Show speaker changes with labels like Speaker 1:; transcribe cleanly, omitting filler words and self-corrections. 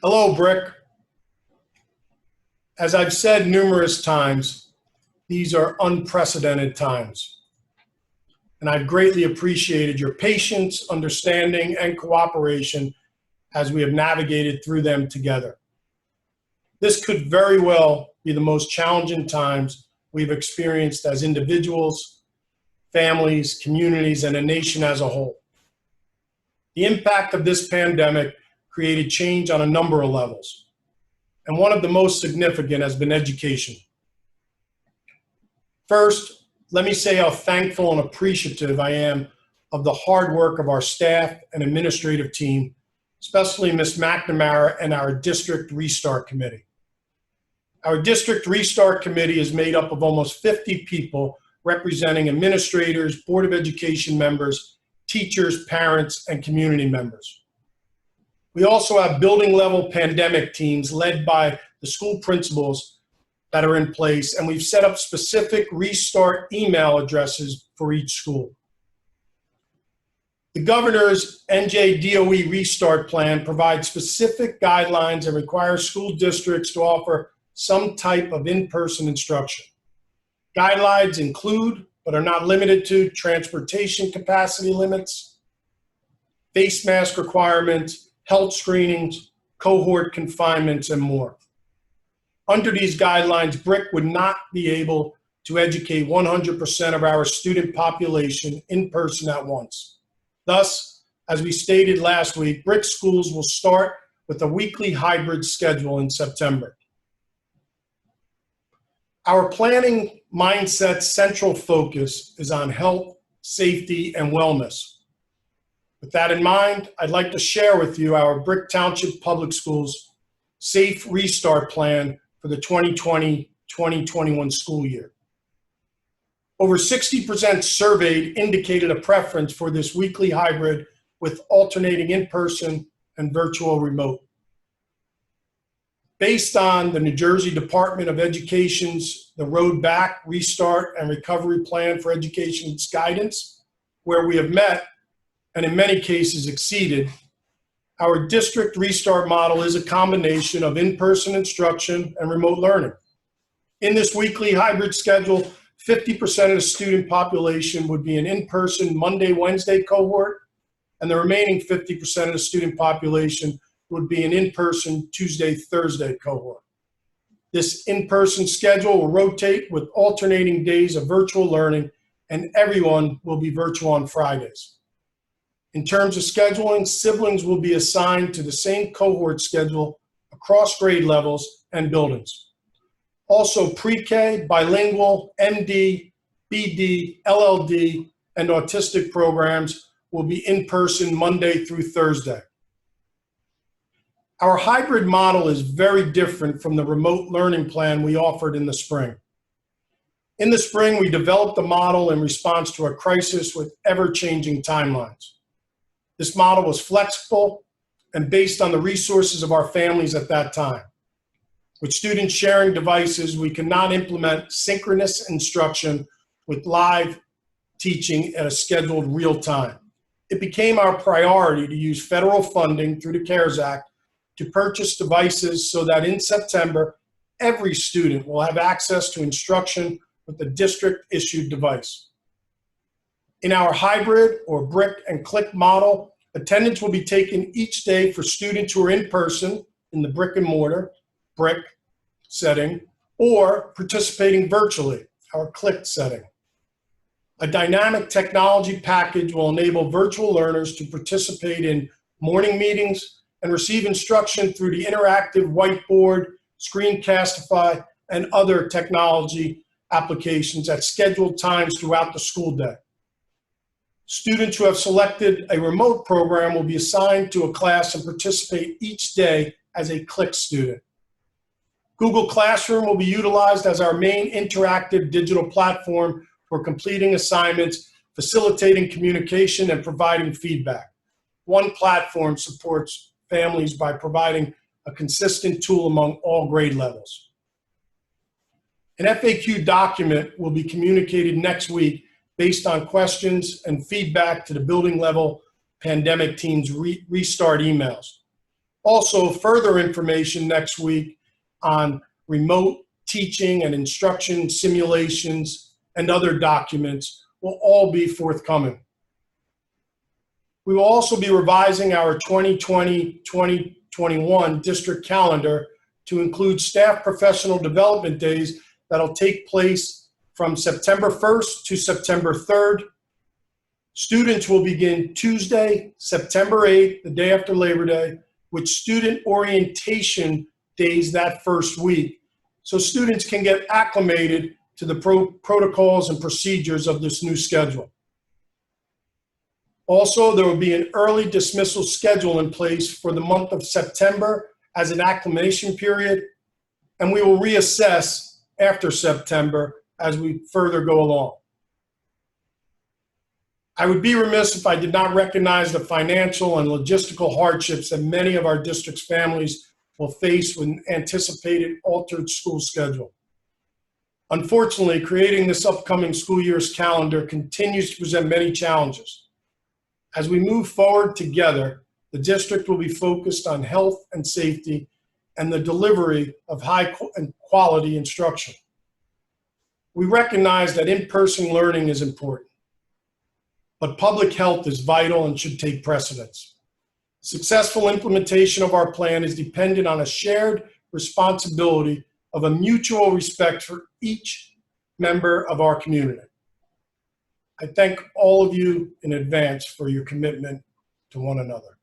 Speaker 1: Hello, Brick. As I've said numerous times, these are unprecedented times. And I've greatly appreciated your patience, understanding, and cooperation as we have navigated through them together. This could very well be the most challenging times we've experienced as individuals, families, communities, and a nation as a whole. The impact of this pandemic created change on a number of levels, and one of the most significant has been education. First, let me say how thankful and appreciative I am of the hard work of our staff and administrative team, especially Ms. McNamara and our District Restart Committee. Our District Restart Committee is made up of almost 50 people representing administrators, Board of Education members, teachers, parents, and community members. We also have building level pandemic teams led by the school principals that are in place, and we've set up specific restart email addresses for each school. The governor's NJDOE restart plan provides specific guidelines and requires school districts to offer some type of in-person instruction. Guidelines include, but are not limited to, transportation capacity limits, face mask requirements, health screenings, cohort confinements, and more. Under these guidelines, BRIC would not be able to educate 100% of our student population in person at once. Thus, as we stated last week, BRIC schools will start with a weekly hybrid schedule in September. Our planning mindset's central focus is on health, safety, and wellness. With that in mind, I'd like to share with you our BRIC Township Public Schools Safe Restart Plan for the 2020-2021 school year. Over 60% surveyed indicated a preference for this weekly hybrid with alternating in-person and virtual remote. Based on the New Jersey Department of Education's The Road Back, Restart, and Recovery Plan for Education's guidance, where we have met and in many cases exceeded, our district restart model is a combination of in-person instruction and remote learning. In this weekly hybrid schedule, 50% of the student population would be an in-person Monday, Wednesday cohort, and the remaining 50% of the student population would be an in-person Tuesday, Thursday cohort. This in-person schedule will rotate with alternating days of virtual learning, and everyone will be virtual on Fridays. In terms of scheduling, siblings will be assigned to the same cohort schedule across grade levels and buildings. Also, pre-K, bilingual, MD, BD, LLD, and autistic programs will be in person Monday through Thursday. Our hybrid model is very different from the remote learning plan we offered in the spring. In the spring, we developed the model in response to a crisis with ever-changing timelines. This model was flexible and based on the resources of our families at that time. With students sharing devices, we cannot implement synchronous instruction with live teaching at a scheduled real time. It became our priority to use federal funding through the CARES Act to purchase devices so that in September, every student will have access to instruction with a district-issued device. In our hybrid or brick and click model, attendance will be taken each day for students who are in person in the brick and mortar, brick setting, or participating virtually, our click setting. A dynamic technology package will enable virtual learners to participate in morning meetings and receive instruction through the interactive whiteboard, Screencastify, and other technology applications at scheduled times throughout the school day. Students who have selected a remote program will be assigned to a class and participate each day as a click student. Google Classroom will be utilized as our main interactive digital platform for completing assignments, facilitating communication, and providing feedback. One platform supports families by providing a consistent tool among all grade levels. An FAQ document will be communicated next week based on questions and feedback to the building level pandemic team's restart emails. Also, further information next week on remote teaching and instruction simulations and other documents will all be forthcoming. We will also be revising our 2020-2021 district calendar to include staff professional development days that'll take place from September 1st to September 3rd. Students will begin Tuesday, September 8th, the day after Labor Day, with student orientation days that first week, so students can get acclimated to the protocols and procedures of this new schedule. Also, there will be an early dismissal schedule in place for the month of September as an acclimation period, and we will reassess after September as we further go along. I would be remiss if I did not recognize the financial and logistical hardships that many of our district's families will face with an anticipated altered school schedule. Unfortunately, creating this upcoming school year's calendar continues to present many challenges. As we move forward together, the district will be focused on health and safety and the delivery of high and quality instruction. We recognize that in-person learning is important, but public health is vital and should take precedence. Successful implementation of our plan is dependent on a shared responsibility of a mutual respect for each member of our community. I thank all of you in advance for your commitment to one another.